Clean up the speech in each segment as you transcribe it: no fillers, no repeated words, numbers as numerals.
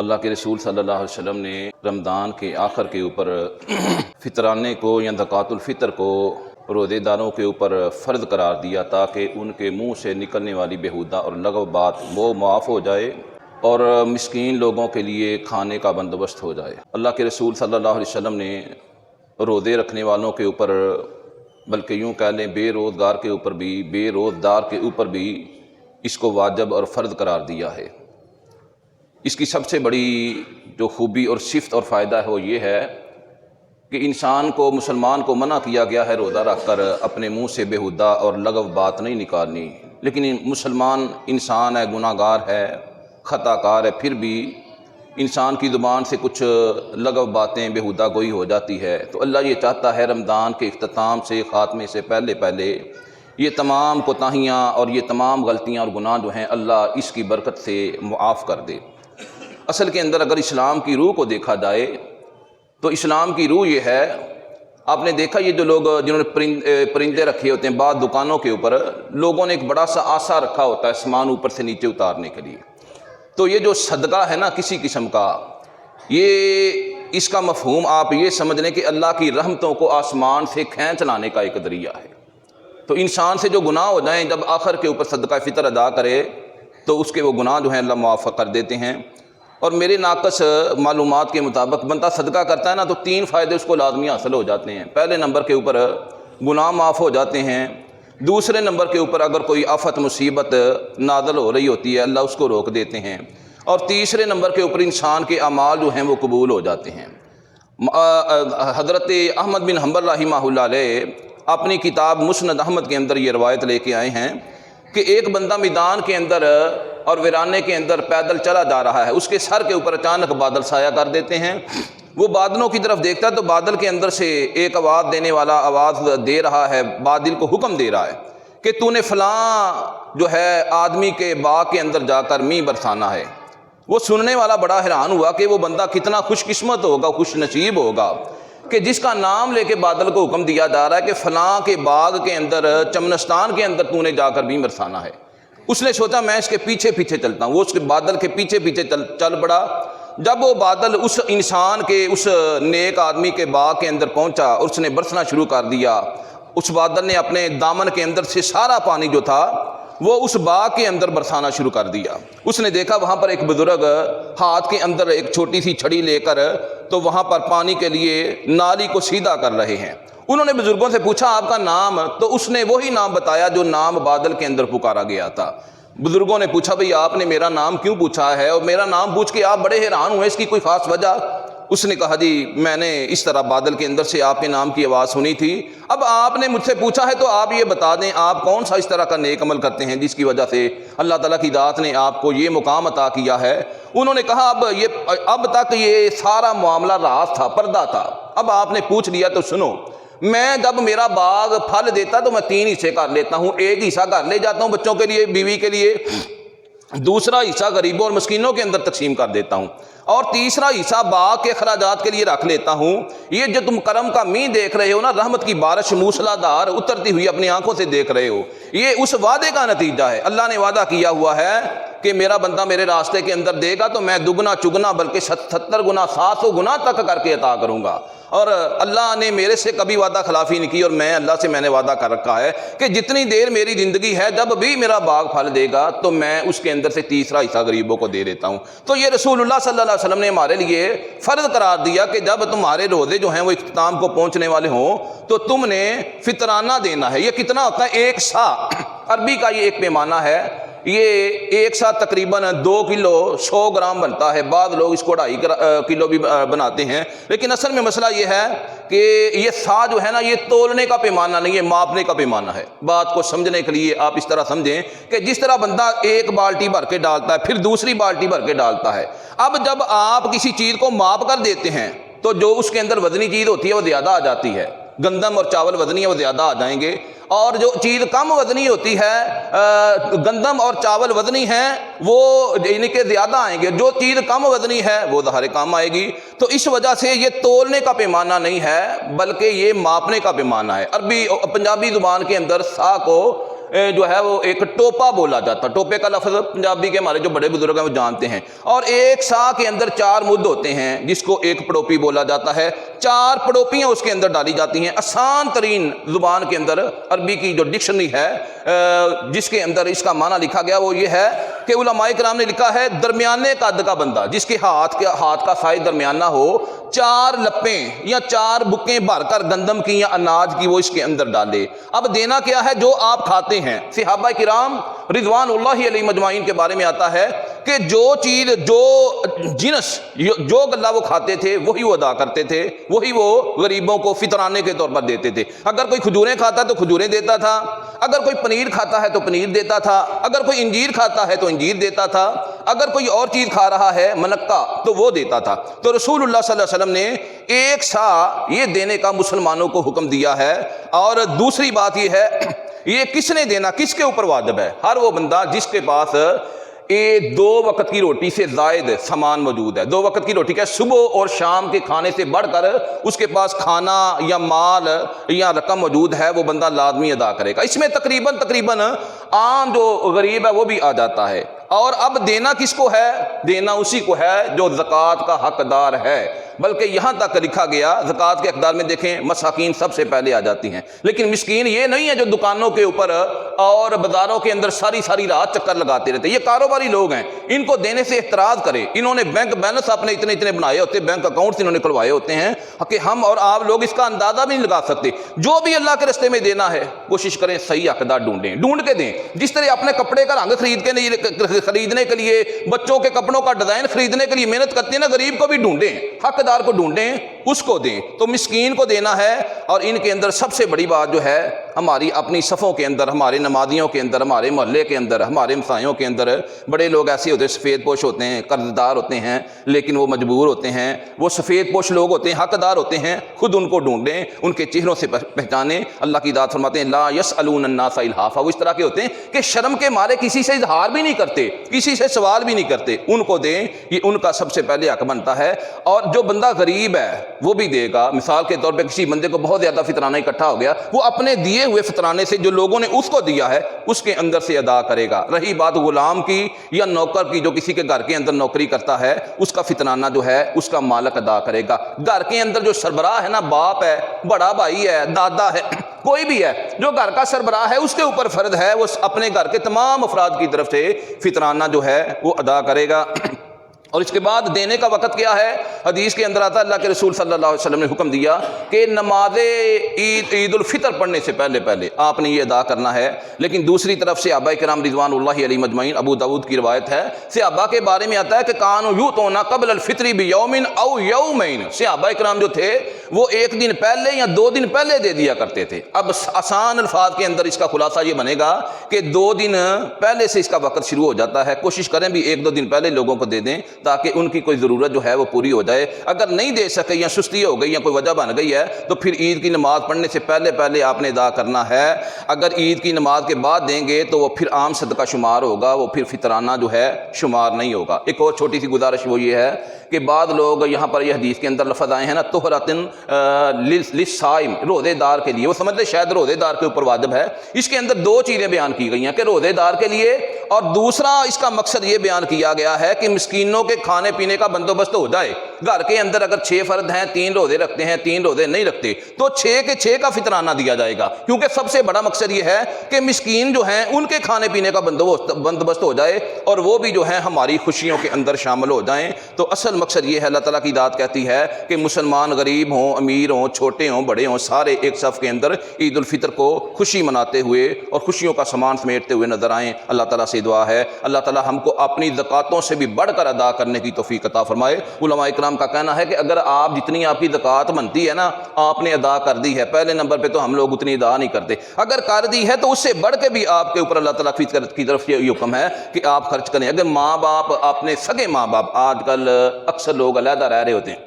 اللہ کے رسول صلی اللہ علیہ وسلم نے رمضان کے آخر کے اوپر فطرانے کو یا زکوٰۃ الفطر کو روزے داروں کے اوپر فرض قرار دیا تاکہ ان کے منہ سے نکلنے والی بیہودہ اور لغو بات وہ معاف ہو جائے اور مسکین لوگوں کے لیے کھانے کا بندوبست ہو جائے۔ اللہ کے رسول صلی اللہ علیہ وسلم نے روزے رکھنے والوں کے اوپر، بلکہ یوں کہہ لیں بے روزگار کے اوپر بھی، بے روزدار کے اوپر بھی اس کو واجب اور فرض قرار دیا ہے۔ اس کی سب سے بڑی جو خوبی اور صفت اور فائدہ ہے وہ یہ ہے کہ انسان کو، مسلمان کو منع کیا گیا ہے روزہ رکھ کر اپنے منہ سے بیہودہ اور لغو بات نہیں نکالنی، لیکن مسلمان انسان ہے، گناہ گار ہے، خطا کار ہے، پھر بھی انسان کی زبان سے کچھ لغو باتیں، بیہودہ گوئی ہو جاتی ہے۔ تو اللہ یہ چاہتا ہے رمضان کے اختتام سے، خاتمے سے پہلے یہ تمام کوتاہیاں اور یہ تمام غلطیاں اور گناہ جو ہیں اللہ اس کی برکت سے معاف کر دے۔ اصل کے اندر اگر اسلام کی روح کو دیکھا جائے تو اسلام کی روح یہ ہے، آپ نے دیکھا یہ جو لوگ جنہوں نے پرندے رکھے ہوتے ہیں بعض دکانوں کے اوپر، لوگوں نے ایک بڑا سا آسا رکھا ہوتا ہے سامان اوپر سے نیچے اتارنے کے لیے۔ تو یہ جو صدقہ ہے نا کسی قسم کا، یہ اس کا مفہوم آپ یہ سمجھ لیں کہ اللہ کی رحمتوں کو آسمان سے کھینچ لانے کا ایک ذریعہ ہے۔ تو انسان سے جو گناہ ہو جائیں جب آخر کے اوپر صدقہ فطر ادا کرے تو اس کے وہ گناہ جو ہیں اللہ معاف کر دیتے ہیں۔ اور میرے ناقص معلومات کے مطابق بندہ صدقہ کرتا ہے نا تو 3 فائدے اس کو لازمی حاصل ہو جاتے ہیں۔ پہلے نمبر کے اوپر گناہ معاف ہو جاتے ہیں، دوسرے نمبر کے اوپر اگر کوئی آفت مصیبت نازل ہو رہی ہوتی ہے اللہ اس کو روک دیتے ہیں، اور تیسرے نمبر کے اوپر انسان کے اعمال جو ہیں وہ قبول ہو جاتے ہیں۔ حضرت احمد بن حنبل رحمہ اللہ علیہ اپنی کتاب مسند احمد کے اندر یہ روایت لے کے آئے ہیں کہ ایک بندہ میدان کے اندر اور ویرانے کے اندر پیدل چلا جا رہا ہے، اس کے سر کے اوپر اچانک بادل سایہ کر دیتے ہیں۔ وہ بادلوں کی طرف دیکھتا ہے تو بادل کے اندر سے ایک آواز دینے والا آواز دے رہا ہے، بادل کو حکم دے رہا ہے کہ تو نے فلاں جو ہے آدمی کے باغ کے اندر جا کر مینہ برسانا ہے۔ وہ سننے والا بڑا حیران ہوا کہ وہ بندہ کتنا خوش قسمت ہوگا، خوش نصیب ہوگا کہ جس کا نام لے کے بادل کو حکم دیا جا رہا ہے کہ فلاں کے باغ کے اندر، چمنستان کے اندر تو نے جا کر مینہ برسانا ہے۔ اس نے سوچا میں اس کے پیچھے پیچھے چلتا ہوں، وہ اس کے بادل کے پیچھے پیچھے چل پڑا۔ جب وہ بادل اس انسان کے، اس نیک آدمی کے باغ کے اندر پہنچا اور اس نے برسنا شروع کر دیا، اس بادل نے اپنے دامن کے اندر سے سارا پانی جو تھا وہ اس باغ کے اندر برسانا شروع کر دیا۔ اس نے دیکھا وہاں پر ایک بزرگ ہاتھ کے اندر ایک چھوٹی سی چھڑی لے کر تو وہاں پر پانی کے لیے نالی کو سیدھا کر رہے ہیں۔ انہوں نے بزرگوں سے پوچھا آپ کا نام، تو اس نے وہی نام بتایا جو نام بادل کے اندر پکارا گیا تھا۔ بزرگوں نے پوچھا بھئی آپ نے میرا نام کیوں پوچھا ہے، اور میرا نام پوچھ کے آپ بڑے حیران ہوئے، اس کی کوئی خاص وجہ؟ اس نے کہا جی میں نے اس طرح بادل کے اندر سے آپ کے نام کی آواز سنی تھی، اب آپ نے مجھ سے پوچھا ہے تو آپ یہ بتا دیں آپ کون سا اس طرح کا نیک عمل کرتے ہیں جس کی وجہ سے اللہ تعالیٰ کی ذات نے آپ کو یہ مقام عطا کیا ہے۔ انہوں نے کہا اب تک یہ سارا معاملہ راز تھا، پردہ تھا، اب آپ نے پوچھ لیا تو سنو، میں جب میرا باغ پھل دیتا تو میں 3 حصے کر لیتا ہوں، ایک حصہ گھر لے جاتا ہوں بچوں کے لیے، بیوی کے لیے، دوسرا حصہ غریبوں اور مسکینوں کے اندر تقسیم کر دیتا ہوں، اور تیسرا حصہ باغ کے اخراجات کے لیے رکھ لیتا ہوں۔ یہ جو تم کرم کا مینہ دیکھ رہے ہو نا، رحمت کی بارش موسلا دھار اترتی ہوئی اپنی آنکھوں سے دیکھ رہے ہو، یہ اس وعدے کا نتیجہ ہے۔ اللہ نے وعدہ کیا ہوا ہے کہ میرا بندہ میرے راستے کے اندر دے گا تو میں دگنا چگنا بلکہ 77 گنا 700 گنا تک کر کے عطا کروں گا۔ اور اللہ نے میرے سے کبھی وعدہ خلافی نہیں کی، اور اللہ سے میں نے وعدہ کر رکھا ہے کہ جتنی دیر میری زندگی ہے جب بھی میرا باغ پھل دے گا تو میں اس کے اندر سے تیسرا حصہ غریبوں کو دے دیتا ہوں۔ تو یہ رسول اللہ صلی اللہ علیہ وسلم نے ہمارے لیے فرض قرار دیا کہ جب تمہارے روزے جو ہیں وہ اختتام کو پہنچنے والے ہوں تو تم نے فطرانہ دینا ہے۔ یہ کتنا ہوتا ہے؟ 1 سا، عربی کا یہ ایک پیمانہ ہے، یہ 1 سا تقریباً 2 کلو 100 گرام بنتا ہے، بعض لوگ اس کو 2.5 کلو بھی بناتے ہیں، لیکن اصل میں مسئلہ یہ ہے کہ یہ سا جو ہے نا یہ تولنے کا پیمانہ نہیں ہے، ماپنے کا پیمانہ ہے۔ بات کو سمجھنے کے لیے آپ اس طرح سمجھیں کہ جس طرح بندہ 1 بالٹی بھر کے ڈالتا ہے پھر دوسری بالٹی بھر کے ڈالتا ہے، اب جب آپ کسی چیز کو ماپ کر دیتے ہیں تو جو اس کے اندر وزنی چیز ہوتی ہے وہ زیادہ آ جاتی ہے، گندم اور چاول وزنی ہے وہ زیادہ آ جائیں گے، اور جو چیز کم وزنی ہوتی ہے، گندم اور چاول وزنی ہیں وہ یعنی کہ زیادہ آئیں گے، جو چیز کم وزنی ہے وہ ظاہر کم آئے گی۔ تو اس وجہ سے یہ تولنے کا پیمانہ نہیں ہے بلکہ یہ ماپنے کا پیمانہ ہے۔ عربی پنجابی زبان کے اندر سا کو جو ہے وہ ایک ٹوپا بولا جاتا. ٹوپے کا لفظ پنجابی کے ہمارے جو بڑے بزرگ ہیں وہ جانتے ہیں. اور ایک سا کے اندر 4 مد ہوتے ہیں جس کو ایک پڑوپی بولا جاتا ہے. 4 پڑوپیاں اس کے اندر ڈالی جاتی ہیں. آسان ترین زبان کے اندر عربی کی جو ڈکشنری ہے جس کے اندر اس کا معنی لکھا گیا وہ یہ ہے کہ علماء کرام نے لکھا ہے درمیانے قد کا بندہ جس کے ہاتھ کا سائز درمیانہ ہو, 4 لپیں یا 4 بکیں بھر کر گندم کی یا اناج کی وہ اس کے اندر ڈالے. اب دینا کیا ہے؟ جو آپ کھاتے ہیں. صحابہ کرام رضوان اللہ علیہ مجمعین کے بارے میں آتا ہے کہ جو چیز جو جنس جو غلہ وہ کھاتے تھے وہی وہ ادا کرتے تھے, وہی وہ غریبوں کو فطرانے کے طور پر دیتے تھے. اگر کوئی کھجوریں کھاتا تو کھجوریں دیتا تھا, اگر کوئی پنیر کھاتا ہے تو پنیر دیتا تھا, اگر کوئی انجیر کھاتا ہے تو انجیر دیتا تھا, اگر کوئی اور چیز کھا رہا ہے منقہ تو وہ دیتا تھا. تو رسول اللہ صلی اللہ علیہ وسلم نے ایک سا یہ دینے کا مسلمانوں کو حکم دیا ہے. اور دوسری بات یہ ہے یہ کس نے دینا, کس کے اوپر واجب ہے؟ ہر وہ بندہ جس کے پاس 2 وقت کی روٹی سے زائد سامان موجود ہے. 2 وقت کی روٹی کا صبح اور شام کے کھانے سے بڑھ کر اس کے پاس کھانا یا مال یا رقم موجود ہے وہ بندہ لازمی ادا کرے گا. اس میں تقریباً عام جو غریب ہے وہ بھی آ جاتا ہے. اور اب دینا کس کو ہے؟ دینا اسی کو ہے جو زکوٰۃ کا حقدار ہے. بلکہ یہاں تک لکھا گیا زکوٰۃ کے اقدار میں دیکھیں مساکین سب سے پہلے آ جاتی ہیں. لیکن مسکین یہ نہیں ہے جو دکانوں کے اوپر اور بازاروں کے اندر ساری رات چکر لگاتے رہتے. یہ کاروباری لوگ ہیں, ان کو دینے سے احتراز کرے. انہوں نے بینک بیلنس اپنے اتنے بنائے ہوتے, بینک اکاؤنٹس انہوں نے کھلوائے ہوتے ہیں کہ ہم اور آپ لوگ اس کا اندازہ بھی نہیں لگا سکتے. جو بھی اللہ کے راستے میں دینا ہے کوشش کریں صحیح حقدار ڈھونڈ کے دیں. جس طرح اپنے کپڑے کا رنگ خریدنے کے لیے, بچوں کے کپڑوں کا ڈیزائن خریدنے کے لیے محنت کرتے ہیں نا, غریب کو بھی ڈھونڈیں, حقدار کو ڈھونڈیں, اس کو دیں. تو مسکین کو دینا ہے. اور ان کے اندر سب سے بڑی بات جو ہے ہماری اپنی صفوں کے اندر, ہمارے نمازیوں کے اندر, ہمارے محلے کے اندر, ہمارے ہمسایوں کے اندر بڑے لوگ ایسے ہوتے ہیں سفید پوش ہوتے ہیں, قرض دار ہوتے ہیں لیکن وہ مجبور ہوتے ہیں. وہ سفید پوش لوگ ہوتے ہیں, حقدار ہوتے ہیں, خود ان کو ڈھونڈیں, ان کے چہروں سے پہچانیں. اللہ کی ذات فرماتے ہیں لا یسألون الناس الحافا. وہ اس طرح کے ہوتے ہیں کہ شرم کے مارے کسی سے اظہار بھی نہیں کرتے, کسی سے سوال بھی نہیں کرتے. ان کو دیں, یہ ان کا سب سے پہلے حق بنتا ہے. اور جو بندہ غریب ہے وہ بھی دے گا. مثال کے طور پہ کسی بندے کو بہت زیادہ فطرانہ اکٹھا ہو گیا, وہ اپنے دیے ہوئے فطرانے سے جو لوگوں نے اس کو دیا ہے اس کے اندر سے ادا کرے گا. رہی بات غلام کی یا نوکر کی, جو کسی کے گھر کے اندر نوکری کرتا ہے, اس کا فطرانہ جو ہے اس کا مالک ادا کرے گا. گھر کے اندر جو سربراہ ہے نا, باپ ہے, بڑا بھائی ہے, دادا ہے, کوئی بھی ہے جو گھر کا سربراہ ہے, اس کے اوپر فرض ہے وہ اپنے گھر کے تمام افراد کی طرف سے فطرانہ جو ہے وہ ادا کرے گا. اور اس کے بعد دینے کا وقت کیا ہے؟ حدیث کے اندر آتا ہے اللہ کے رسول صلی اللہ علیہ وسلم نے حکم دیا کہ نماز عید الفطر پڑھنے سے پہلے آپ نے یہ ادا کرنا ہے. لیکن دوسری طرف سے صحابہ کرام رضوان اللہ علیہ مجمعین, ابو داؤد کی روایت ہے, صحابہ کے بارے میں آتا ہے کہ کانوا یؤتون قبل الفطر بیوم او یومین. صحابہ کرام جو تھے وہ 1 دن پہلے یا 2 دن پہلے دے دیا کرتے تھے. اب آسان الفاظ کے اندر اس کا خلاصہ یہ بنے گا کہ 2 دن پہلے سے اس کا وقت شروع ہو جاتا ہے. کوشش کریں بھی 1-2 دن پہلے لوگوں کو دے دیں تاکہ ان کی کوئی ضرورت جو ہے وہ پوری ہو جائے. اگر نہیں دے سکے یا سستی ہو گئی یا کوئی وجہ بن گئی ہے تو پھر عید کی نماز پڑھنے سے پہلے آپ نے ادا کرنا ہے. اگر عید کی نماز کے بعد دیں گے تو وہ پھر عام صدقہ شمار ہوگا, وہ پھر فطرانہ جو ہے شمار نہیں ہوگا. ایک اور چھوٹی سی گزارش وہ یہ ہے کہ بعض لوگ یہاں پر یہ حدیث کے اندر لفظ آئے ہیں نا طہرۃ للصائم, روزے دار کے لیے, وہ سمجھتے شاید روزے دار کے اوپر واجب ہے. اس کے اندر 2 چیزیں بیان کی گئی ہیں کہ روزے دار کے لیے, اور دوسرا اس کا مقصد یہ بیان کیا گیا ہے کہ مسکینوں کے کھانے پینے کا بندوبست ہو جائے. گھر کے اندر اگر 6 فرد ہیں, 3 روزے رکھتے ہیں, 3 روزے نہیں رکھتے, تو 6 کے 6 کا فطرانہ دیا جائے گا. کیونکہ سب سے بڑا مقصد یہ ہے کہ مسکین جو ہیں ان کے کھانے پینے کا بندوبست ہو جائے اور وہ بھی جو ہیں ہماری خوشیوں کے اندر شامل ہو جائیں. تو اصل مقصد یہ ہے, اللہ تعالیٰ کی ذات کہتی ہے کہ مسلمان غریب ہوں, امیر ہوں, چھوٹے ہوں, بڑے ہوں, سارے ایک صف کے اندر عید الفطر کو خوشی مناتے ہوئے اور خوشیوں کا سامان سمیٹتے ہوئے نظر آئیں. اللہ تعالیٰ سے دعا ہے اللہ تعالیٰ ہم کو اپنی زکوٰۃوں سے بھی بڑھ کر ادا کرنے کی توفیق عطا فرمائے. علماء اکرام کا کہنا ہے کہ اگر آپ جتنی آپ کی زکوٰۃ بنتی ہے نا آپ نے ادا کر دی ہے, پہلے نمبر پہ تو ہم لوگ اتنی ادا نہیں کرتے, اگر کر دی ہے تو اس سے بڑھ کے بھی آپ کے اوپر اللہ تعالیٰ کی طرف سے یہ حکم ہے کہ آپ خرچ کریں. اگر ماں باپ, اپنے سگے ماں باپ, آج کل اکثر لوگ علیحدہ رہ رہے ہوتے ہیں,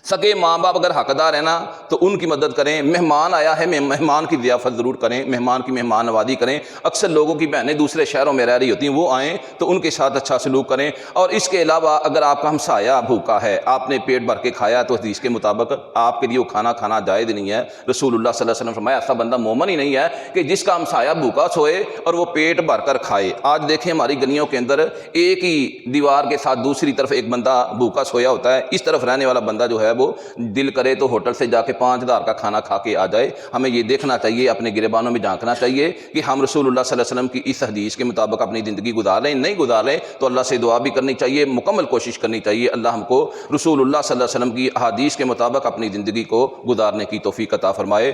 سگے ماں باپ اگر حقدار ہیں نا تو ان کی مدد کریں، مہمان آیا ہے مہمان کی ضیافت ضرور کریں، مہمان کی مہمان نوازی کریں۔ اکثر لوگوں کی بہنیں دوسرے شہروں میں رہ رہی ہوتی ہیں، وہ آئیں تو ان کے ساتھ اچھا سلوک کریں۔ اور اس کے علاوہ اگر آپ کا ہمسایہ بھوکا ہے، آپ نے پیٹ بھر کے کھایا تو حدیث کے مطابق آپ کے لیے وہ کھانا جائز نہیں ہے۔ رسول اللہ صلی اللہ علیہ وسلم فرمایا ایسا بندہ مومن ہی نہیں ہے کہ جس کا ہمسایہ بھوکا سوئے اور وہ پیٹ بھر کر کھائے۔ آج دیکھیں ہماری گلیوں کے اندر ایک ہی دیوار کے ساتھ دوسری طرف ایک بندہ بھوکا سویا ہوتا ہے، اس طرف رہنے والا بندہ جو ہے وہ دل کرے تو ہوٹل سے جا کے 5,000 کا کھانا کھا کے آ جائے۔ ہمیں یہ دیکھنا چاہیے، اپنے گریبانوں میں جھانکنا چاہیے کہ ہم رسول اللہ صلی اللہ علیہ وسلم کی اس حدیث کے مطابق اپنی زندگی گزار لیں، نہیں گزار لیں تو اللہ سے دعا بھی کرنی چاہیے، مکمل کوشش کرنی چاہیے اللہ ہم کو رسول اللہ صلی اللہ علیہ وسلم کی احادیث کے مطابق اپنی زندگی کو گزارنے کی توفیق عطا فرمائے۔